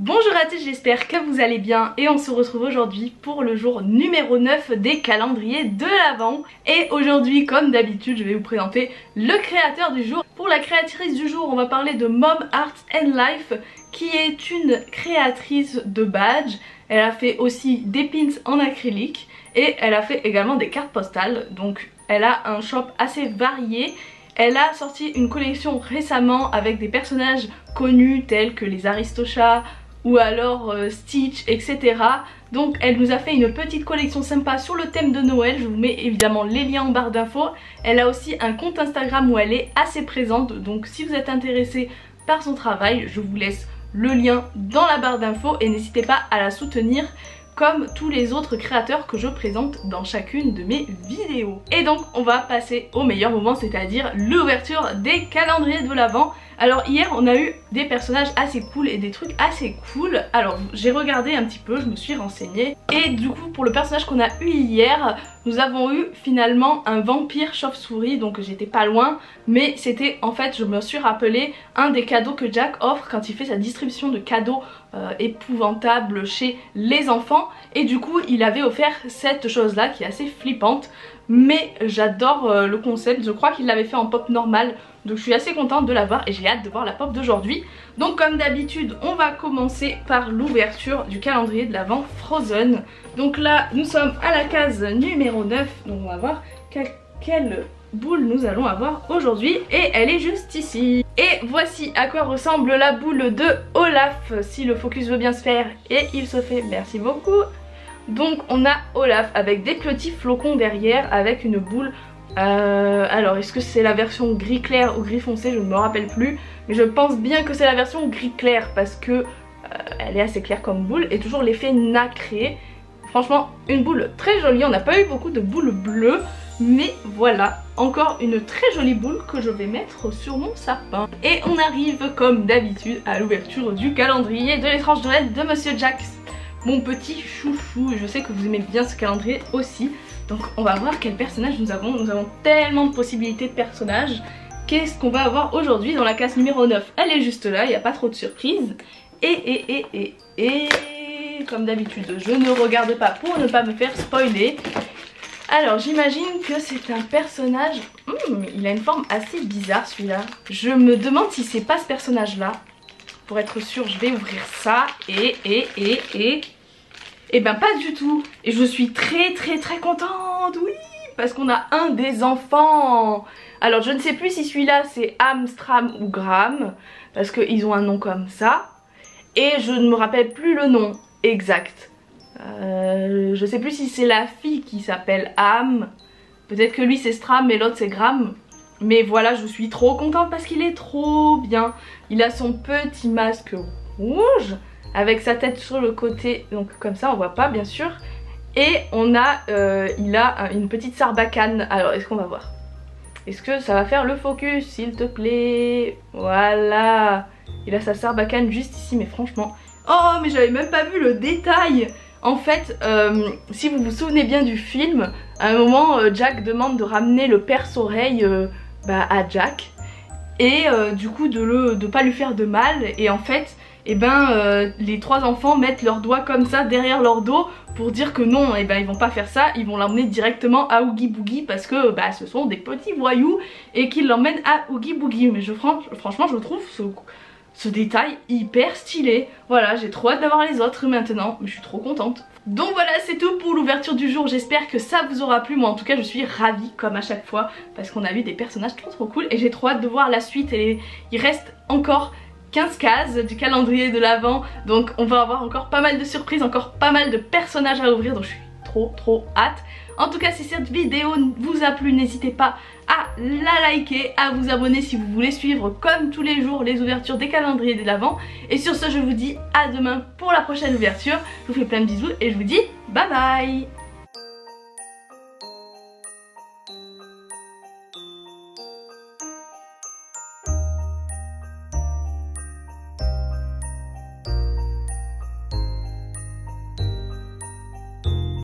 Bonjour à tous, j'espère que vous allez bien et on se retrouve aujourd'hui pour le jour numéro 9 des calendriers de l'Avent. Et aujourd'hui, comme d'habitude, je vais vous présenter le créateur du jour. Pour la créatrice du jour, on va parler de Mom Art and Life, qui est une créatrice de badges. Elle a fait aussi des pins en acrylique et elle a fait également des cartes postales. Donc elle a un shop assez varié. Elle a sorti une collection récemment avec des personnages connus tels que les Aristochats ou alors Stitch, etc. Donc elle nous a fait une petite collection sympa sur le thème de Noël. Je vous mets évidemment les liens en barre d'infos. Elle a aussi un compte Instagram où elle est assez présente. Donc si vous êtes intéressé par son travail, je vous laisse le lien dans la barre d'infos et n'hésitez pas à la soutenir comme tous les autres créateurs que je présente dans chacune de mes vidéos. Et donc on va passer au meilleur moment, c'est-à-dire l'ouverture des calendriers de l'Avent. Alors hier on a eu des personnages assez cool et des trucs assez cool. Alors j'ai regardé un petit peu, je me suis renseignée. Et du coup pour le personnage qu'on a eu hier, nous avons eu finalement un vampire chauve-souris. Donc j'étais pas loin, mais c'était en fait, je me suis rappelé, un des cadeaux que Jack offre quand il fait sa distribution de cadeaux épouvantables chez les enfants. Et du coup il avait offert cette chose là qui est assez flippante. Mais j'adore le concept, je crois qu'il l'avait fait en pop normal. Donc je suis assez contente de l'avoir et j'ai hâte de voir la pop d'aujourd'hui. Donc comme d'habitude on va commencer par l'ouverture du calendrier de l'Avent Frozen. Donc là nous sommes à la case numéro 9. Donc on va voir quelle boule nous allons avoir aujourd'hui. Et elle est juste ici. Et voici à quoi ressemble la boule de Olaf. Si le focus veut bien se faire, et il se fait, merci beaucoup. Donc on a Olaf avec des petits flocons derrière avec une boule. Alors est-ce que c'est la version gris clair ou gris foncé, je ne me rappelle plus. Mais je pense bien que c'est la version gris clair parce que elle est assez claire comme boule. Et toujours l'effet nacré. Franchement une boule très jolie, on n'a pas eu beaucoup de boules bleues. Mais voilà, encore une très jolie boule que je vais mettre sur mon sapin. Et on arrive comme d'habitude à l'ouverture du calendrier de l'étrange Noël de Monsieur Jax, mon petit chouchou. Et je sais que vous aimez bien ce calendrier aussi. Donc on va voir quel personnage nous avons. Nous avons tellement de possibilités de personnages. Qu'est-ce qu'on va avoir aujourd'hui dans la case numéro 9? Elle est juste là, il n'y a pas trop de surprises. Et comme d'habitude, je ne regarde pas pour ne pas me faire spoiler. Alors j'imagine que c'est un personnage... il a une forme assez bizarre celui-là. Je me demande si c'est pas ce personnage-là. Pour être sûre, je vais ouvrir ça. Et ben pas du tout. Et je suis très contente, oui, parce qu'on a un des enfants. Alors je ne sais plus si celui-là c'est Amstram ou Gram, parce qu'ils ont un nom comme ça. Et je ne me rappelle plus le nom exact. Je sais plus si c'est la fille qui s'appelle Am. Peut-être que lui c'est Stram et l'autre c'est Gram. Mais voilà, je suis trop contente parce qu'il est trop bien. Il a son petit masque rouge avec sa tête sur le côté, donc comme ça on voit pas bien sûr. Et on a, il a une petite sarbacane. Alors est-ce qu'on va voir? Est-ce que ça va faire le focus s'il te plaît? Voilà, il a sa sarbacane juste ici, mais franchement... Oh mais j'avais même pas vu le détail. En fait, si vous vous souvenez bien du film, à un moment Jack demande de ramener le perce-oreille à Jack. Et du coup de pas lui faire de mal. Et en fait, les trois enfants mettent leurs doigts comme ça derrière leur dos pour dire que non, ils vont pas faire ça, ils vont l'emmener directement à Oogie Boogie parce que ce sont des petits voyous et qu'ils l'emmènent à Oogie Boogie. Mais franchement je trouve ce détail hyper stylé. Voilà, j'ai trop hâte d'avoir les autres maintenant, mais je suis trop contente. Donc voilà, c'est tout pour l'ouverture du jour. J'espère que ça vous aura plu. Moi en tout cas je suis ravie comme à chaque fois parce qu'on a vu des personnages trop cool. Et j'ai trop hâte de voir la suite. Et il reste encore 15 cases du calendrier de l'Avent. Donc on va avoir encore pas mal de surprises, encore pas mal de personnages à ouvrir. Donc je suis trop hâte. En tout cas si cette vidéo vous a plu, n'hésitez pas à la liker, à vous abonner si vous voulez suivre comme tous les jours les ouvertures des calendriers de l'Avent. Et sur ce je vous dis à demain pour la prochaine ouverture. Je vous fais plein de bisous et je vous dis bye bye.